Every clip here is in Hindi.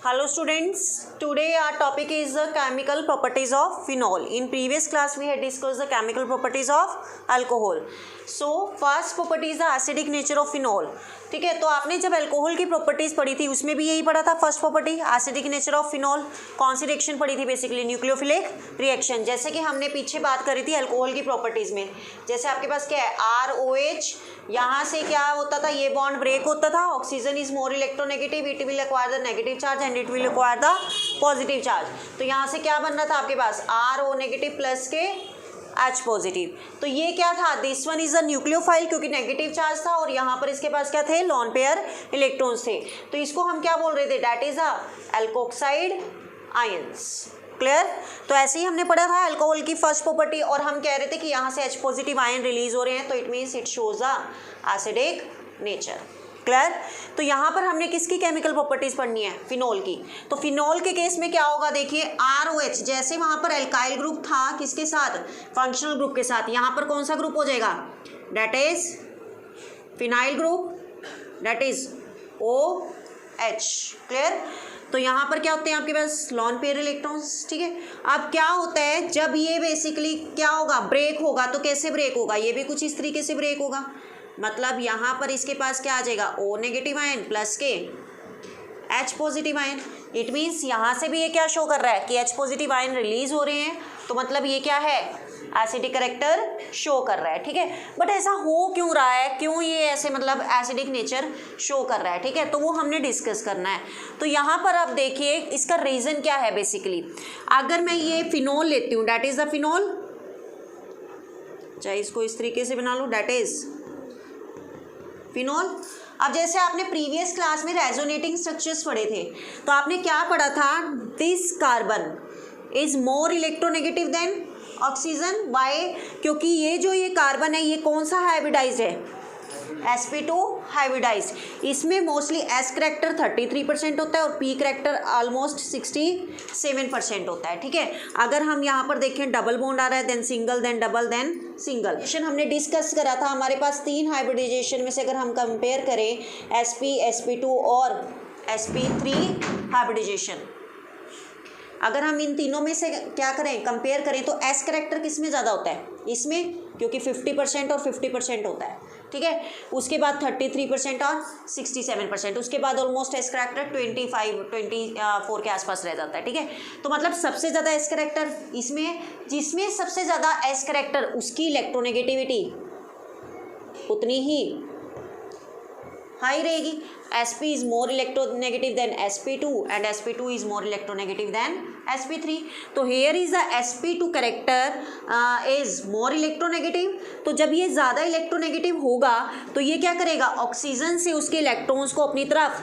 Hello students, today our topic is the chemical properties of phenol. In previous class we had discussed the chemical properties of alcohol. So first property is the acidic nature of phenol. ठीक है, तो आपने जब अल्कोहल की प्रॉपर्टीज पढ़ी थी उसमें भी यही पढ़ा था. First property acidic nature of phenol. कौन सी रिएक्शन पढ़ी थी? Basically nucleophilic reaction. जैसे कि हमने पीछे बात करी थी अल्कोहल की प्रॉपर्टीज में, जैसे आपके पास क्या है ROH, यहाँ से क्या होता था, ये बॉन्ड ब्रेक होता था. Oxygen is more electronegative, it will acquire the negative charge and it will acquire the positive charge. तो यहाँ से क्या बन रहा था आपके पास RO नेगेटिव प्लस के H पॉजिटिव. तो ये क्या था, this one is a nucleophile क्योंकि नेगेटिव चार्ज था और यहाँ पर इसके पास क्या थे, लॉन पेयर इलेक्ट्रॉन्स थे. तो इसको हम क्या बोल रहे थे, that is a alkoxide ions. Clear. तो ऐसे ही हमने पढ़ा था अल्कोहल की फर्स्ट प्रॉपर्टी और हम कह रहे थे कि यहाँ से H पॉजिटिव आयन रिलीज हो रहे हैं, तो it means it shows a acidic nature. Clear. तो यहाँ पर हमने किसकी केमिकल प्रॉपर्टीज पढ़नी है, फिनॉल की. तो फिनॉल के केस में क्या होगा, देखिए ROH, जैसे वहाँ पर एल्काइल ग्रुप था किसके साथ, फंक्शनल ग्रुप के साथ, यहाँ पर कौन सा ग्रुप हो जाएगा, that is phenyl group, that is OH. Clear. तो यहाँ पर क्या होते हैं आपके पास लॉन पेयर इलेक्ट्रॉन्स. ठीक है. अब क्या होता है, जब ये बेसिकली क्या होगा, ब्रेक होगा, तो कैसे ब्रेक होगा, ये भी कुछ इस तरीके से ब्रेक होगा. मतलब यहाँ पर इसके पास क्या आ जाएगा, O नेगेटिव आयन प्लस के H positive ion. It means यहाँ से भी ये क्या शो कर रहा है कि H पॉजिटिव आयन रिलीज हो रहे हैं, तो मतलब ये क्या है, एसिडिक कैरेक्टर शो कर रहा है. ठीक है. बट ऐसा हो क्यों रहा है, क्यों ये ऐसे मतलब एसिडिक नेचर शो कर रहा है. ठीक है. तो वो हमने डिस्कस करना है. तो यहाँ पर आप देखिए इसका रीज़न क्या है. बेसिकली अगर मैं ये फिनॉल लेती हूँ, डैट इज़ द फिनॉल, चाहे इसको इस तरीके से बना लो, डैट इज़ फिनॉल. अब जैसे आपने प्रीवियस क्लास में रेजोनेटिंग स्ट्रक्चर्स पढ़े थे, तो आपने क्या पढ़ा था, this carbon is more electronegative than oxygen. Why? क्योंकि ये कार्बन है ये कौन सा हाइब्रिडाइज्ड है, sp2 हाइब्रिडाइज्ड. इसमें मोस्टली S करैक्टर 33% होता है और P करैक्टर ऑलमोस्ट 67% होता है. ठीक है. अगर हम यहाँ पर देखें डबल बॉन्ड आ रहा है, then single, then double, then single. हमने डिस्कस करा था, हमारे पास 3 हाइब्रिडाइजेशन में से अगर हम कंपेयर करें sp, sp2 और sp3 हाइब्रिडाइजेशन, अगर हम इन तीनों में से क्या करें, कंपेयर करें, तो S करैक्टर किस में ज़्यादा होता है, इसमें, क्योंकि 50% और 50% होता है. ठीक है. उसके बाद 33% और 67%. उसके बाद ऑलमोस्ट S करैक्टर 24 के आसपास रह जाता है. ठीक है. तो मतलब सबसे ज़्यादा S करैक्टर इसमें, जिसमें सबसे ज़्यादा S करैक्टर, उसकी इलेक्ट्रोनेगेटिविटी उतनी ही हाई रहेगी. sp is more electronegative than sp2 and sp2 is more electronegative than sp3. तो here is the sp2 character is more electronegative. तो जब ये ज़्यादा इलेक्ट्रोनेगेटिव होगा तो ये क्या करेगा, ऑक्सीजन से उसके इलेक्ट्रॉन्स को अपनी तरफ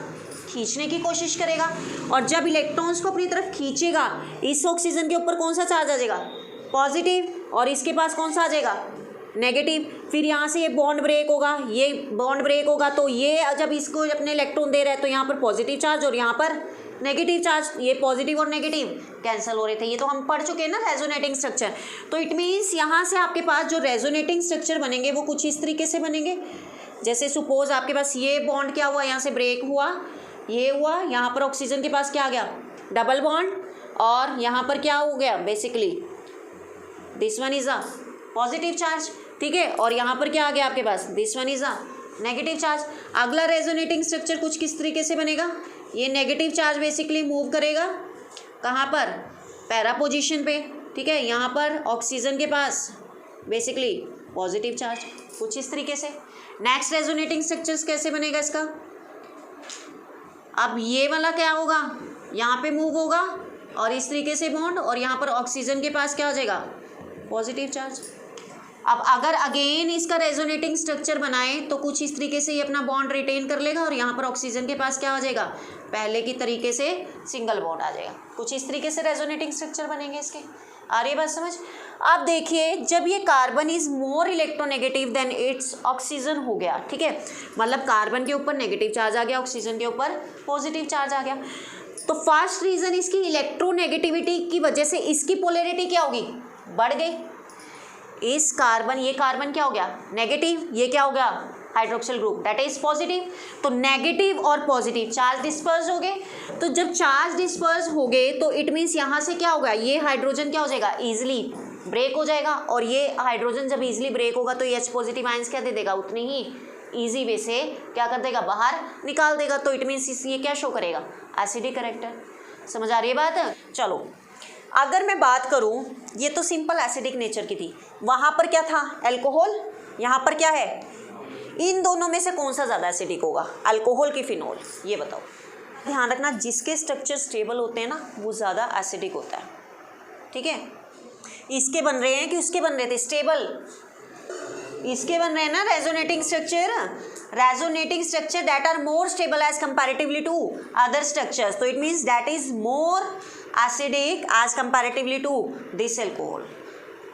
खींचने की कोशिश करेगा, और जब इलेक्ट्रॉन्स को अपनी तरफ खींचेगा, इस ऑक्सीजन के ऊपर कौन सा चार्ज आ जाएगा, पॉजिटिव, और इसके पास कौन सा आ जाएगा, नेगेटिव. फिर यहाँ से ये बॉन्ड ब्रेक होगा, ये बॉन्ड ब्रेक होगा, तो ये जब इसको अपने इलेक्ट्रॉन दे रहा है तो यहाँ पर पॉजिटिव चार्ज और यहाँ पर नेगेटिव चार्ज, ये पॉजिटिव और नेगेटिव कैंसिल हो रहे थे. ये तो हम पढ़ चुके हैं ना रेजोनेटिंग स्ट्रक्चर. तो इट मीन्स यहाँ से आपके पास जो रेजोनेटिंग स्ट्रक्चर बनेंगे वो कुछ इस तरीके से बनेंगे. जैसे सपोज आपके पास ये बॉन्ड क्या हुआ, यहाँ से ब्रेक हुआ, ये हुआ, यहाँ पर ऑक्सीजन के पास क्या आ गया, डबल बॉन्ड, और यहाँ पर क्या हो गया, basically this one is a positive charge. ठीक है. और यहाँ पर क्या आ गया आपके पास, this one is a negative charge. अगला रेजोनेटिंग स्ट्रक्चर कुछ किस तरीके से बनेगा, ये नेगेटिव चार्ज बेसिकली मूव करेगा कहाँ पर, पैरा पोजीशन पे. ठीक है. यहाँ पर ऑक्सीजन के पास बेसिकली पॉजिटिव चार्ज, कुछ इस तरीके से. नेक्स्ट रेजोनेटिंग स्ट्रक्चर्स कैसे बनेगा इसका, अब ये वाला क्या होगा, यहाँ पे मूव होगा और इस तरीके से बॉन्ड, और यहाँ पर ऑक्सीजन के पास क्या हो जाएगा, पॉजिटिव चार्ज. अब अगर अगेन इसका रेजोनेटिंग स्ट्रक्चर बनाएं तो कुछ इस तरीके से ये अपना बॉन्ड रिटेन कर लेगा और यहाँ पर ऑक्सीजन के पास क्या हो जाएगा, पहले की तरीके से सिंगल बॉन्ड आ जाएगा. कुछ इस तरीके से रेजोनेटिंग स्ट्रक्चर बनेंगे इसके. आ रही है बात समझ. अब देखिए जब ये carbon is more electronegative then it's oxygen हो गया. ठीक है. मतलब कार्बन के ऊपर नेगेटिव चार्ज आ गया, ऑक्सीजन के ऊपर पॉजिटिव चार्ज आ गया. तो फर्स्ट रीजन इसकी इलेक्ट्रोनेगेटिविटी की वजह से इसकी पोलैरिटी क्या होगी, बढ़ गई. इस कार्बन, ये कार्बन क्या हो गया, नेगेटिव, ये क्या हो गया hydroxyl group that is positive. तो नेगेटिव और पॉजिटिव चार्ज डिस्पर्स हो गए। तो जब चार्ज डिस्पर्स हो गए तो इट मीन्स यहाँ से क्या होगा, ये हाइड्रोजन क्या हो जाएगा, ईजिली ब्रेक हो जाएगा। और ये हाइड्रोजन जब ईजिली ब्रेक होगा तो ये H पॉजिटिव आयंस क्या दे देगा, उतनी ही ईजी वे से क्या कर देगा, बाहर निकाल देगा। तो इट मीन्स ये क्या शो करेगा, एसिडिक कैरेक्टर। समझ आ रही है बात। चलो अगर मैं बात करूं, ये तो सिंपल एसिडिक नेचर की थी, वहां पर क्या था, अल्कोहल, यहाँ पर क्या है, इन दोनों में से कौन सा ज़्यादा एसिडिक होगा, अल्कोहल की फिनोल, ये बताओ। ध्यान रखना जिसके स्ट्रक्चर स्टेबल होते हैं ना वो ज़्यादा एसिडिक होता है, ठीक है। इसके बन रहे हैं कि उसके बन रहे थे स्टेबल, इसके बन रहे हैं ना resonating structure that are more stable as comparatively to other structures. तो it means that is more acidic as comparatively to this alcohol.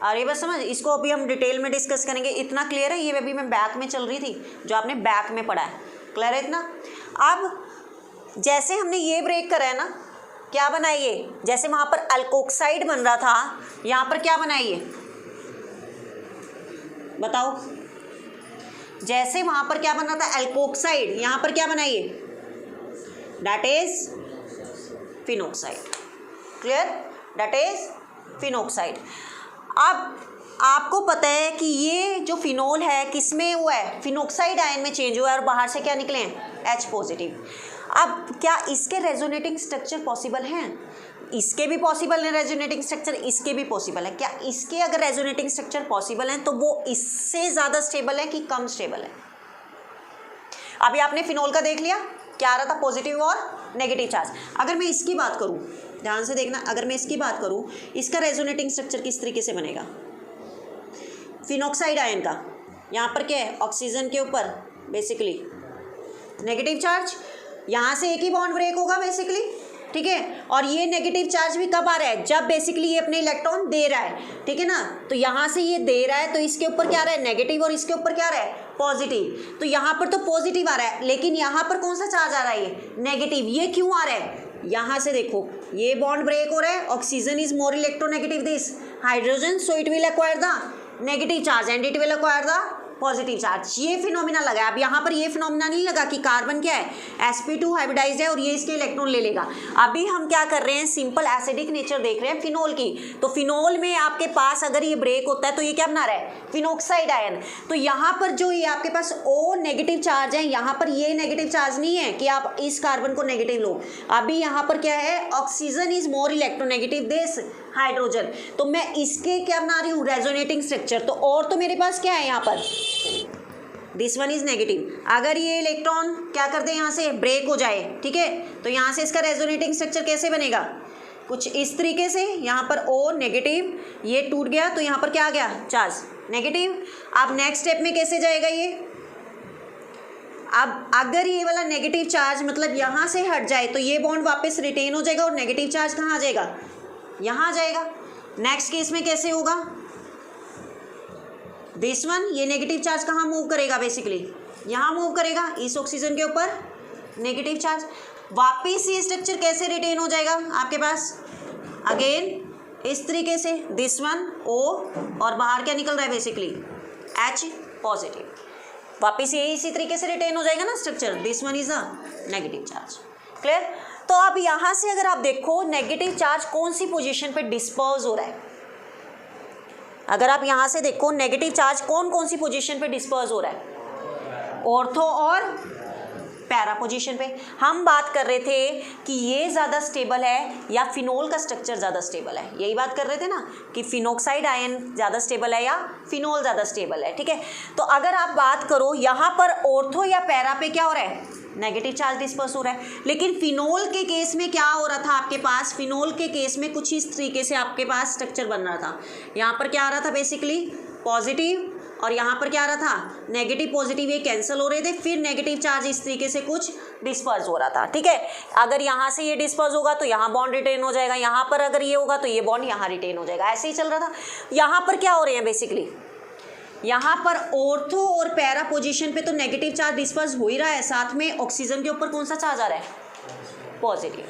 और ये बस समझ, इसको अभी हम डिटेल में डिस्कस करेंगे। इतना क्लियर है, ये अभी मैं बैक में चल रही थी जो आपने बैक में पढ़ा है, क्लियर है इतना। अब जैसे हमने ये ब्रेक करा है ना, क्या बना ये, जैसे वहाँ पर अल्कोक्साइड बन रहा था, यहाँ पर क्या बना ये बताओ, जैसे वहाँ पर क्या बन रहा था अल्कोक्साइड, यहाँ पर क्या बना ये, that is phenoxide, clear, that is phenoxide. अब आपको पता है कि ये जो फिनोल है किसमें हुआ है, फिनोक्साइड आयन में चेंज हुआ है और बाहर से क्या निकले हैं, H पॉजिटिव। अब क्या इसके रेजोनेटिंग स्ट्रक्चर पॉसिबल हैं, इसके भी पॉसिबल है रेजोनेटिंग स्ट्रक्चर, इसके भी पॉसिबल है। क्या इसके अगर रेजोनेटिंग स्ट्रक्चर पॉसिबल हैं तो वो इससे ज़्यादा स्टेबल है कि कम स्टेबल है। अभी आपने फिनोल का देख लिया, क्या आ रहा था, पॉजिटिव और नेगेटिव चार्ज। अगर मैं इसकी बात करूं, ध्यान से देखना, अगर मैं इसकी बात करूं, इसका रेजोनेटिंग स्ट्रक्चर किस तरीके से बनेगा, फिनोक्साइड आयन का, यहाँ पर क्या है, ऑक्सीजन के ऊपर बेसिकली नेगेटिव चार्ज, यहाँ से एक ही बॉन्ड ब्रेक होगा बेसिकली, ठीक है। और ये नेगेटिव चार्ज भी कब आ रहा है, जब बेसिकली ये अपने इलेक्ट्रॉन दे रहा है, ठीक है ना। तो यहाँ से ये दे रहा है तो इसके ऊपर क्या आ रहा है, नेगेटिव, और इसके ऊपर क्या आ रहा है, पॉजिटिव। तो यहाँ पर तो पॉजिटिव आ रहा है, लेकिन यहाँ पर कौन सा चार्ज आ रहा है, ये नेगेटिव। ये क्यों आ रहा है, यहाँ से देखो, ये बॉन्ड ब्रेक हो रहा है, oxygen is more electronegative this hydrogen, so it will acquire the negative charge and it will acquire the positive charge. ये फिनोमिना लगा है। अब यहाँ पर ये फिनोमिना नहीं लगा कि कार्बन क्या है, sp2 हाइब्रिडाइज्ड है और ये इसके इलेक्ट्रॉन ले लेगा। अभी हम क्या कर रहे हैं, सिंपल एसिडिक नेचर देख रहे हैं फिनोल की। तो फिनोल में आपके पास अगर ये ब्रेक होता है तो ये क्या बना रहा है, फिनोक्साइड आयन। तो यहाँ पर जो ये आपके पास O नेगेटिव चार्ज है, यहाँ पर ये नेगेटिव चार्ज नहीं है कि आप इस कार्बन को नेगेटिव लो। अभी यहाँ पर क्या है, oxygen is more electronegative this hydrogen. तो मैं इसके क्या बना रही हूँ, रेजोनेटिंग स्ट्रक्चर। तो और तो मेरे पास क्या है, यहाँ पर दिस वन इज नेगेटिव। अगर ये इलेक्ट्रॉन क्या कर दे, यहाँ से ब्रेक हो जाए, ठीक है, तो यहाँ से इसका रेजोनेटिंग स्ट्रक्चर कैसे बनेगा, कुछ इस तरीके से। यहाँ पर O नेगेटिव, ये टूट गया तो यहाँ पर क्या आ गया, चार्ज नेगेटिव। अब नेक्स्ट स्टेप में कैसे जाएगा ये, अब अगर ये वाला नेगेटिव चार्ज मतलब यहाँ से हट जाए तो ये बॉन्ड वापस रिटेन हो जाएगा और नेगेटिव चार्ज कहाँ आ जाएगा, यहाँ आ जाएगा। नेक्स्ट केस में कैसे होगा, दिस वन, ये नेगेटिव चार्ज कहाँ मूव करेगा, बेसिकली यहाँ मूव करेगा, इस ऑक्सीजन के ऊपर नेगेटिव चार्ज। वापिस ये स्ट्रक्चर कैसे रिटेन हो जाएगा आपके पास, अगेन इस तरीके से, दिस वन O और बाहर क्या निकल रहा है, बेसिकली H पॉजिटिव। वापिस ये इसी तरीके से रिटेन हो जाएगा ना structure, this one is a negative charge, clear. तो अब यहाँ से अगर आप देखो नेगेटिव चार्ज कौन सी पोजीशन पे डिस्पर्स हो रहा है, अगर आप यहाँ से देखो नेगेटिव चार्ज कौन कौन सी पोजीशन पे डिस्पर्स हो रहा है, ऑर्थो और पैरा पोजीशन पे। हम बात कर रहे थे कि ये ज़्यादा स्टेबल है या फिनोल का स्ट्रक्चर ज़्यादा स्टेबल है, यही बात कर रहे थे ना कि फिनोक्साइड आयन ज़्यादा स्टेबल है या फिनोल ज़्यादा स्टेबल है, ठीक है। तो अगर आप बात करो यहाँ पर ऑर्थो या पैरा पे क्या हो रहा है, नेगेटिव चार्ज डिस्पर्स हो रहा है। लेकिन फिनोल के केस में क्या हो रहा था आपके पास, फिनोल के केस में कुछ इस तरीके से आपके पास स्ट्रक्चर बन रहा था। यहाँ पर क्या आ रहा था, बेसिकली पॉजिटिव, और यहाँ पर क्या आ रहा था, नेगेटिव पॉजिटिव, ये कैंसिल हो रहे थे, फिर नेगेटिव चार्ज इस तरीके से कुछ डिस्पर्स हो रहा था, ठीक है। अगर यहाँ से ये डिस्पर्स होगा तो यहाँ बॉन्ड रिटेन हो जाएगा, यहाँ पर अगर ये होगा तो ये बॉन्ड यहाँ रिटेन हो जाएगा, ऐसे ही चल रहा था। यहाँ पर क्या हो रहे हैं, बेसिकली यहाँ पर ऑर्थो और पैरा पोजीशन पे तो नेगेटिव चार्ज डिस्पर्स हो ही रहा है, साथ में ऑक्सीजन के ऊपर कौन सा चार्ज आ रहा है, पॉजिटिव।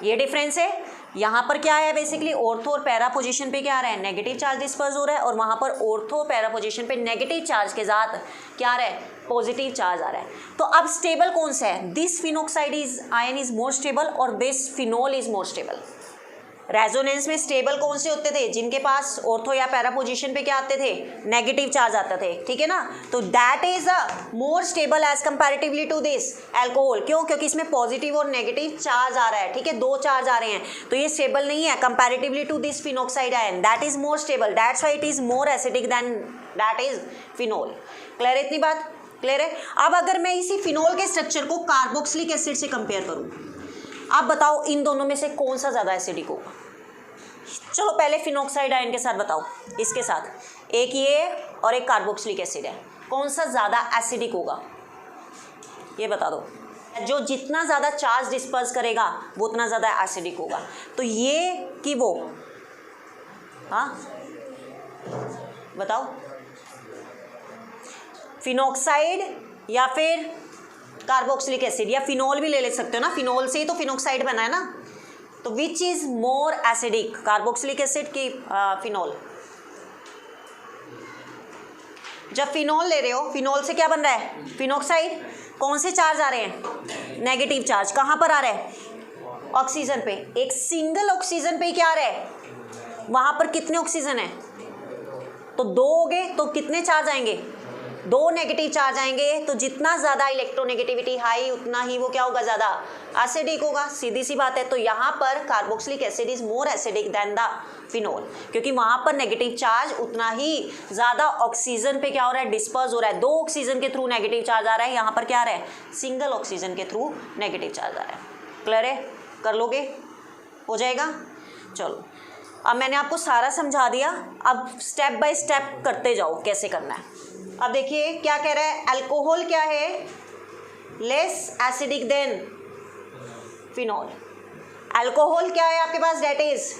ये डिफरेंस है। यहाँ पर क्या है, बेसिकली ऑर्थो और पैरा पोजीशन पे क्या आ रहा है, नेगेटिव चार्ज डिस्पर्स हो रहा है, और वहाँ पर ऑर्थो पैरा पोजीशन पे नेगेटिव चार्ज के साथ क्या आ रहा है, पॉजिटिव चार्ज आ रहा है। तो अब स्टेबल कौन सा है? This phenoxide is ion is more stable और this phenol is more stable. Resonance में स्टेबल कौन से होते थे? जिनके पास ऑर्थो या पैरा पोजीशन पे क्या आते थे? नेगेटिव चार्ज आते थे, ठीक है ना। तो that is a more stable as comparatively to this alcohol. क्यों? क्योंकि इसमें पॉजिटिव और नेगेटिव चार्ज आ रहा है, ठीक है, दो चार्ज आ रहे हैं, तो ये स्टेबल नहीं है comparatively to this phenoxide ion, that is more stable, that's why it is more acidic than that is phenol. Clear है इतनी बात? क्लियर है। अब अगर मैं इसी फिनोल के स्ट्रक्चर को कार्बोक्सिलिक एसिड से कंपेयर करूं, आप बताओ इन दोनों में से कौन सा ज़्यादा एसिडिक होगा? चलो पहले फिनोक्साइड आयन के साथ बताओ, इसके साथ, एक ये और एक कार्बोक्सिलिक एसिड है, कौन सा ज़्यादा एसिडिक होगा? ये बता दो। जो जितना ज़्यादा चार्ज डिस्पर्स करेगा वो उतना ज़्यादा एसिडिक होगा। तो ये कि वो, हाँ बताओ, फिनोक्साइड या फिर कार्बोक्सिलिक एसिड, या फिनोल भी ले सकते हो ना, फिनोल से ही तो फिनोक्साइड बना है ना। तो which is more acidic, carboxylic acid की फिनोल? जब फिनोल ले रहे हो, फिनोल से क्या बन रहा है? फिनोक्साइड। कौन से चार्ज आ रहे हैं? Negative charge. कहाँ पर आ रहा है? ऑक्सीजन पे। एक सिंगल ऑक्सीजन पे ही क्या आ रहा है? वहाँ पर कितने ऑक्सीजन है? तो दो हो गए, तो कितने चार्ज आएंगे? दो नेगेटिव चार्ज आएंगे। तो जितना ज़्यादा इलेक्ट्रोनेगेटिविटी हाई उतना ही वो क्या होगा? ज़्यादा एसिडिक होगा, सीधी सी बात है। तो यहाँ पर carboxylic acid is more acidic then the phenol, क्योंकि वहाँ पर नेगेटिव चार्ज उतना ही ज़्यादा ऑक्सीजन पे क्या हो रहा है? डिस्पर्स हो रहा है। दो ऑक्सीजन के थ्रू नेगेटिव चार्ज आ रहा है, यहाँ पर क्या आ रहा है? सिंगल ऑक्सीजन के थ्रू नेगेटिव चार्ज आ रहा है। क्लियर है? कर लोगे? हो जाएगा? चलो अब मैंने आपको सारा समझा दिया, अब स्टेप बाय स्टेप करते जाओ कैसे करना है। अब देखिए क्या कह रहा है, अल्कोहल क्या है? Less acidic than phenol. Alcohol क्या है आपके पास? That is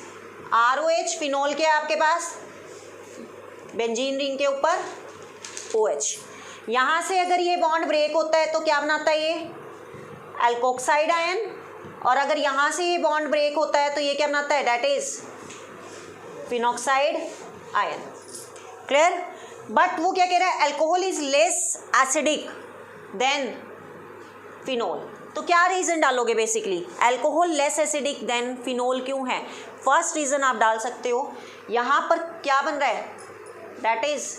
ROH। फिनोल क्या है आपके पास? बेंजीन रिंग के ऊपर OH। यहाँ से अगर ये बॉन्ड ब्रेक होता है तो क्या बनाता है? ये अल्कोक्साइड आयन। और अगर यहाँ से ये बॉन्ड ब्रेक होता है तो ये क्या बनाता है? That is phenoxide ion. Clear? But वो क्या कह रहा है? Alcohol is less acidic than phenol. तो क्या रीज़न डालोगे? Basically alcohol less acidic than phenol क्यों है? फर्स्ट रीज़न आप डाल सकते हो, यहाँ पर क्या बन रहा है? That is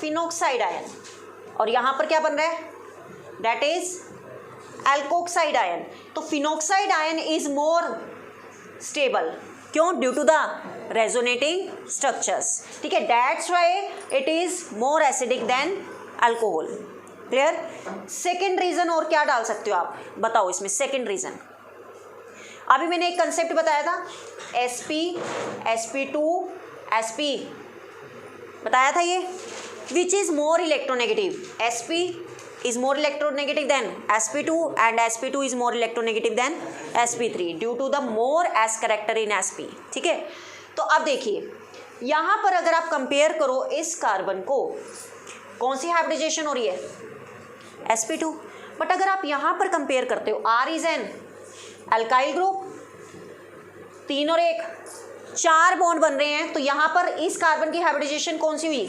phenoxide ion. और यहाँ पर क्या बन रहा है? That is alkoxide ion. तो phenoxide ion is more stable. क्यों? Due to the resonating structures, ठीक है, that's why it is more acidic than alcohol. Clear? Second reason और क्या डाल सकते हो आप? बताओ इसमें सेकेंड रीजन। अभी मैंने एक कंसेप्ट बताया था, Sp, Sp2, Sp बताया था ये, which is more electronegative? Sp is more electronegative than Sp2 and Sp2 is more electronegative than Sp3 due to the more S character in Sp। ठीक है, तो अब देखिए यहाँ पर अगर आप कंपेयर करो इस कार्बन को, कौन सी हाइब्रिडाइजेशन हो रही है? Sp2। बट अगर आप यहाँ पर कंपेयर करते हो, R is an alkyl group, 3 और 1 4 बॉन्ड बन रहे हैं, तो यहाँ पर इस कार्बन की हाइब्रिडाइजेशन कौन सी हुई?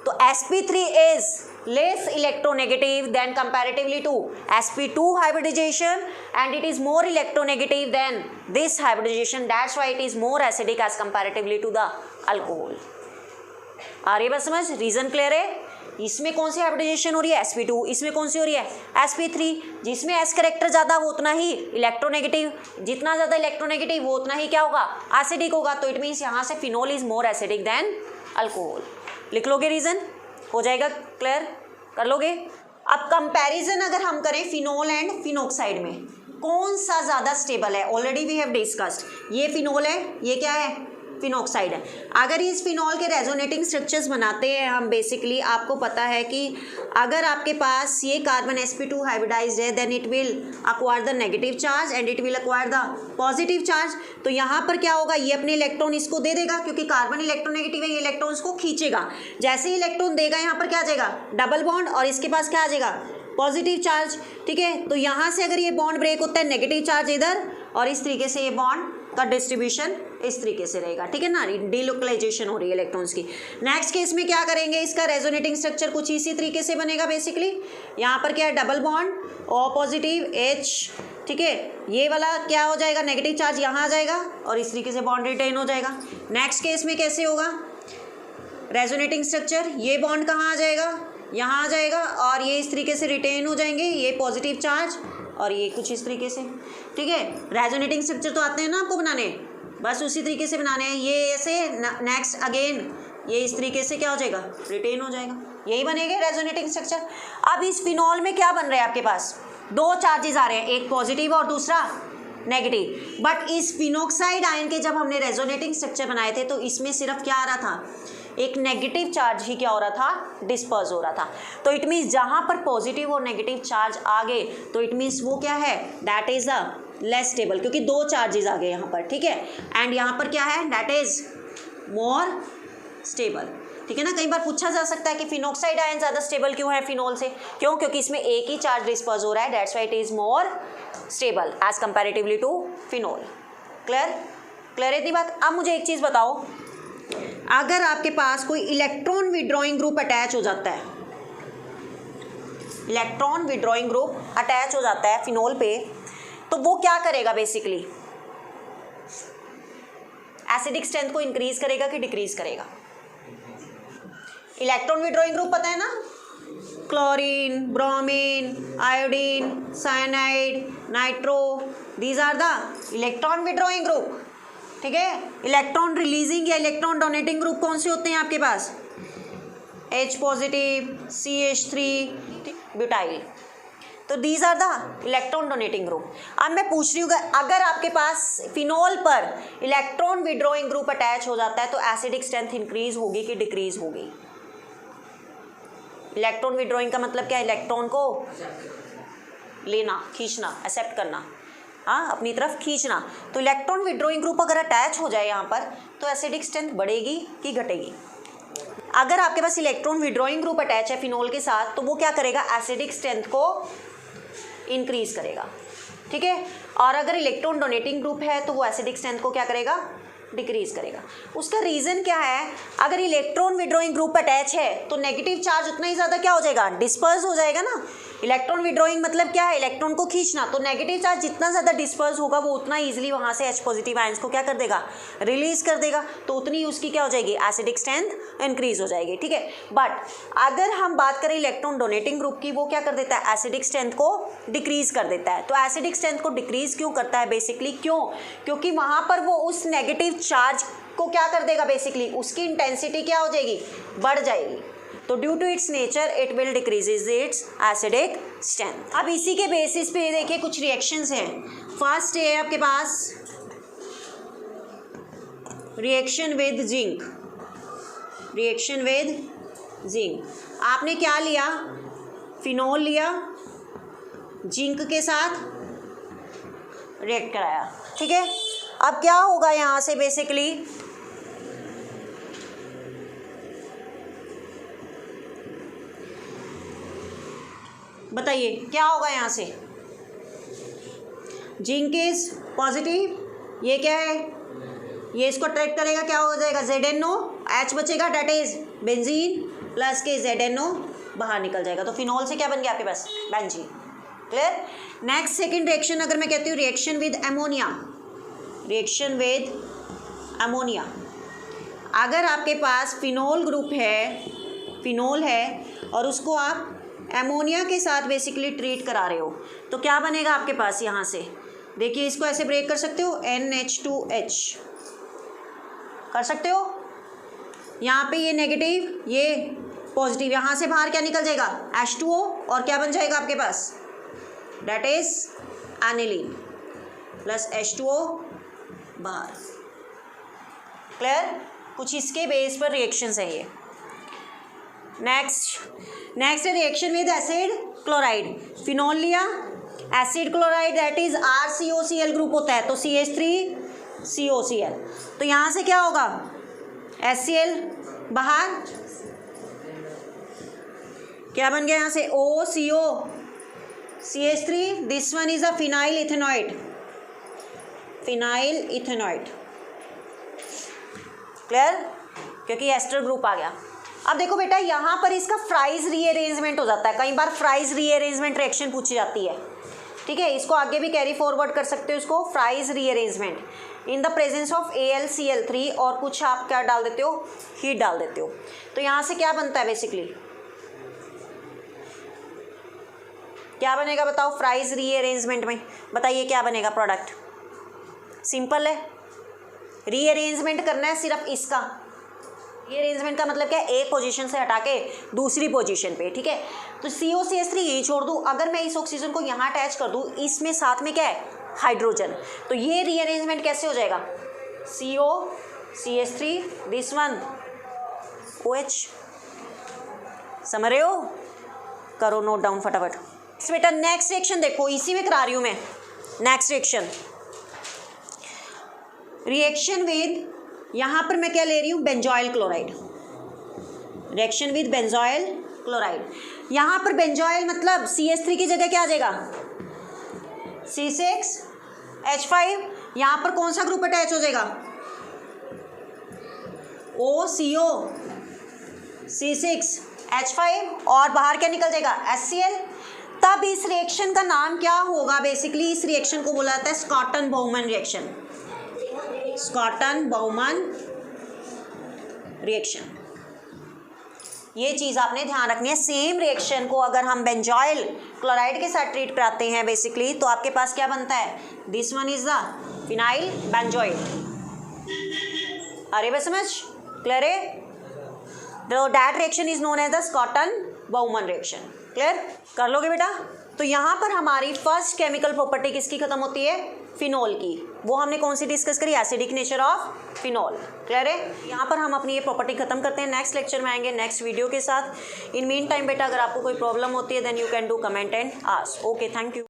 तो Sp3 is less electronegative than comparatively to Sp2 hybridization and it is more electronegative than this hybridization, that's why it is more acidic as comparatively to the alcohol। आ रही है बस समझ? रीजन क्लियर है? इसमें कौन सी हाइब्रिडाइजेशन हो रही है? Sp2। इसमें कौन सी हो रही है? Sp3। जिसमें S करेक्टर ज़्यादा वो उतना ही इलेक्ट्रोनेगेटिव, जितना ज़्यादा इलेक्ट्रोनेगेटिव वो उतना ही क्या होगा? एसिडिक होगा। तो इट मीन्स यहाँ से phenol is more acidic than alcohol. लिख लोगे रीजन? हो जाएगा क्लियर? कर लोगे? अब कंपैरिजन अगर हम करें फिनोल एंड फिनोक्साइड में, कौन सा ज़्यादा स्टेबल है? ऑलरेडी वी हैव डिस्कस्ड, ये फिनोल है, ये क्या है? फिनोक्साइड है। अगर इस फिनोल के रेजोनेटिंग स्ट्रक्चर्स बनाते हैं हम, बेसिकली आपको पता है कि अगर आपके पास ये कार्बन Sp2 हाइब्रिडाइज्ड है, then it will acquire the negative charge and it will acquire the positive charge. तो यहाँ पर क्या होगा? ये अपने इलेक्ट्रॉन इसको दे देगा, क्योंकि कार्बन इलेक्ट्रोनेगेटिव है, ये इलेक्ट्रॉन्स को खींचेगा। जैसे ही इलेक्ट्रॉन देगा यहाँ पर क्या आ जाएगा? डबल बॉन्ड, और इसके पास क्या आ जाएगा? Positive charge. ठीक है, तो यहाँ से अगर ये बॉन्ड ब्रेक होता है, नेगेटिव चार्ज इधर, और इस तरीके से ये बॉन्ड का डिस्ट्रीब्यूशन इस तरीके से रहेगा, ठीक है ना, डीलोकलाइजेशन हो रही है इलेक्ट्रॉन्स की। नेक्स्ट केस में क्या करेंगे, इसका रेजोनेटिंग स्ट्रक्चर कुछ इसी तरीके से बनेगा बेसिकली। यहाँ पर क्या है, double bond O positive H, ठीक है, ये वाला क्या हो जाएगा, नेगेटिव चार्ज यहाँ आ जाएगा और इस तरीके से बॉन्ड रिटेन हो जाएगा। नेक्स्ट केस में कैसे होगा रेजोनेटिंग स्ट्रक्चर, ये बॉन्ड कहाँ आ जाएगा, यहाँ आ जाएगा और ये इस तरीके से रिटेन हो जाएंगे, ये पॉजिटिव चार्ज और ये कुछ इस तरीके से, ठीक है। रेजोनेटिंग स्ट्रक्चर तो आते हैं ना आपको बनाने, बस उसी तरीके से बनाने हैं। ये ऐसे, नेक्स्ट अगेन ये इस तरीके से क्या हो जाएगा, रिटेन हो जाएगा, यही बनेगा रेजोनेटिंग स्ट्रक्चर। अब इस फिनॉल में क्या बन रहा है आपके पास, दो चार्जेस आ रहे हैं, एक पॉजिटिव और दूसरा नेगेटिव। बट इस फिनोक्साइड आयन के जब हमने रेजोनेटिंग स्ट्रक्चर बनाए थे तो इसमें सिर्फ क्या आ रहा था, एक नेगेटिव चार्ज ही क्या हो रहा था, डिस्पर्स हो रहा था। तो इट मीन्स जहाँ पर पॉजिटिव और नेगेटिव चार्ज आ गए तो इट मीन्स वो क्या है, that is a less stable, क्योंकि दो चार्जेस आ गए यहाँ पर, ठीक है। एंड यहाँ पर क्या है, दैट इज मोर स्टेबल, ठीक है ना। कई बार पूछा जा सकता है कि फिनोक्साइड आयन ज़्यादा स्टेबल क्यों है फिनोल से, क्यों, क्योंकि इसमें एक ही चार्ज डिस्पर्स हो रहा है, that's why it is more stable as comparatively to phenol. Clear, clear है इतनी बात। अब मुझे एक चीज़ बताओ, अगर आपके पास कोई इलेक्ट्रॉन विड्रॉइंग ग्रुप अटैच हो जाता है, इलेक्ट्रॉन विड्रॉइंग ग्रुप अटैच हो जाता है फिनोल पे, तो वो क्या करेगा बेसिकली, एसिडिक स्ट्रेंथ को इंक्रीज करेगा कि डिक्रीज करेगा। इलेक्ट्रॉन विड्रॉइंग ग्रुप पता है ना, chlorine, bromine, iodine, cyanide, nitro, these are the electron withdrawing group, ठीक है। इलेक्ट्रॉन रिलीजिंग या इलेक्ट्रॉन डोनेटिंग ग्रुप कौन से होते हैं आपके पास, H पॉजिटिव, CH3, ब्यूटाइल, तो these are the electron donating group. अब मैं पूछ रही हूँ, अगर आपके पास फिनोल पर इलेक्ट्रॉन विड्रॉइंग ग्रुप अटैच हो जाता है तो एसिडिक स्ट्रेंथ इंक्रीज होगी कि डिक्रीज होगी। इलेक्ट्रॉन विड्रॉइंग का मतलब क्या है, इलेक्ट्रॉन को लेना, खींचना, एक्सेप्ट करना, हाँ, अपनी तरफ खींचना। तो इलेक्ट्रॉन विड्रॉइंग ग्रुप अगर अटैच हो जाए यहाँ पर तो एसिडिक स्ट्रेंथ बढ़ेगी कि घटेगी। अगर आपके पास इलेक्ट्रॉन विड्रॉइंग ग्रुप अटैच है फिनोल के साथ तो वो क्या करेगा, एसिडिक स्ट्रेंथ को इंक्रीज करेगा, ठीक है। और अगर इलेक्ट्रॉन डोनेटिंग ग्रुप है तो वो एसिडिक स्ट्रेंथ को क्या करेगा, डिक्रीज करेगा। उसका रीज़न क्या है, अगर इलेक्ट्रॉन विड्रॉइंग ग्रुप अटैच है तो नेगेटिव चार्ज उतना ही ज़्यादा क्या हो जाएगा, डिस्पर्स हो जाएगा ना। इलेक्ट्रॉन विड्रॉइंग मतलब क्या है, इलेक्ट्रॉन को खींचना, तो नेगेटिव चार्ज जितना ज़्यादा डिस्पर्स होगा वो उतना ईजिली वहाँ से H पॉजिटिव आयंस को क्या कर देगा, रिलीज कर देगा, तो उतनी उसकी क्या हो जाएगी, एसिडिक स्ट्रेंथ इंक्रीज हो जाएगी, ठीक है। बट अगर हम बात करें इलेक्ट्रॉन डोनेटिंग ग्रुप की, वो क्या कर देता है, एसिडिक स्ट्रेंथ को डिक्रीज कर देता है। तो एसिडिक स्ट्रेंथ को डिक्रीज क्यों करता है बेसिकली, क्यों, क्योंकि वहाँ पर वो उस नेगेटिव चार्ज को क्या कर देगा, बेसिकली उसकी इंटेंसिटी क्या हो जाएगी, बढ़ जाएगी। तो due to its nature it will decreases its acidic strength. अब इसी के बेसिस पे देखिए कुछ रिएक्शंस हैं। फर्स्ट है आपके पास reaction with zinc, reaction with zinc. आपने क्या लिया, फिनोल लिया, जिंक के साथ रिएक्ट कराया, ठीक है। अब क्या होगा यहाँ से बेसिकली, बताइए क्या होगा यहाँ से, जिंक इज पॉजिटिव, ये क्या है, ये इसको अट्रैक्ट करेगा, क्या हो जाएगा, ZNO, H बचेगा, डेट इज बेंजीन प्लस के ZNO बाहर निकल जाएगा। तो फिनोल से क्या बन गया आपके पास, benzene. Clear. Next second reaction अगर मैं कहती हूँ reaction with ammonia, reaction with ammonia. अगर आपके पास फिनोल ग्रुप है, फिनोल है और उसको आप एमोनिया के साथ बेसिकली ट्रीट करा रहे हो तो क्या बनेगा आपके पास, यहाँ से देखिए, इसको ऐसे ब्रेक कर सकते हो, NH2H कर सकते हो, यहाँ पे ये नेगेटिव ये पॉजिटिव, यहाँ से बाहर क्या निकल जाएगा, H2O, और क्या बन जाएगा आपके पास, that is aniline plus H2O बाहर। क्लियर। कुछ इसके बेस पर रिएक्शंस है ये। नेक्स्ट है reaction with acid chloride. Phenol लिया, acid chloride that is RCOCl group होता है, तो CH3COCl, तो यहाँ से क्या होगा, HCl बाहर, क्या बन गया यहाँ से, OCO CH3, this one is a phenyl ethanoid, phenyl ethanoid. Clear, क्योंकि एस्टर ग्रुप आ गया। अब देखो बेटा यहाँ पर इसका फ्राइज रीअरेंजमेंट हो जाता है, कई बार फ्राइज रीअरेंजमेंट रिएक्शन पूछी जाती है, ठीक है, इसको आगे भी कैरी फॉरवर्ड कर सकते हो, इसको fries rearrangement in the presence of AlCl3 और कुछ आप क्या डाल देते हो, हीट डाल देते हो। तो यहाँ से क्या बनता है बेसिकली, क्या बनेगा बताओ फ्राइज रीअरेंजमेंट में, बताइए क्या बनेगा प्रोडक्ट। सिंपल है, रीअरेंजमेंट करना है सिर्फ इसका। रीअरेंजमेंट का मतलब क्या है, एक पोजीशन से हटा के दूसरी पोजीशन पे, ठीक है। तो COCH3 यही छोड़ दूँ, अगर मैं इस ऑक्सीजन को यहाँ अटैच कर दूँ, इसमें साथ में क्या है हाइड्रोजन, तो ये रीअरेंजमेंट कैसे हो जाएगा, COCH3 दिस वन OH। समझ रहे हो, करो नोट डाउन फटाफट। बेटा नेक्स्ट रिएक्शन देखो, इसी में करा रही हूँ मैं। नेक्स्ट रिएक्शन विद, यहाँ पर मैं क्या ले रही हूँ, benzoyl chloride. Reaction with benzoyl chloride, यहाँ पर बेंजॉइल मतलब CH3 की जगह क्या आ जाएगा, C6H5। यहाँ पर कौन सा ग्रुप अटैच हो जाएगा, OCO C6H5 और बाहर क्या निकल जाएगा, HCl। तब इस रिएक्शन का नाम क्या होगा, बेसिकली इस रिएक्शन को बोला जाता है स्कॉटन बाउमन रिएक्शन। स्कॉटन बाउमन रिएक्शन, ये चीज़ आपने ध्यान रखनी है। सेम रिएक्शन को अगर हम बेंजॉइल क्लोराइड के साथ ट्रीट कराते हैं बेसिकली, तो आपके पास क्या बनता है, this one is the phenyl benzoyl. अरे बस समझ क्लियर है, that reaction is known as the Schotten Baumann reaction. Clear कर लोगे बेटा। तो यहाँ पर हमारी फर्स्ट केमिकल प्रॉपर्टी किसकी खत्म होती है, फिनॉल की। वो हमने कौन सी डिस्कस करी, acidic nature of phenol. Clear है, यहाँ पर हम अपनी ये प्रॉपर्टी खत्म करते हैं। नेक्स्ट लेक्चर में आएंगे नेक्स्ट वीडियो के साथ। इन मीन टाइम बेटा अगर आपको कोई प्रॉब्लम होती है then you can do comment and ask. Okay, thank you.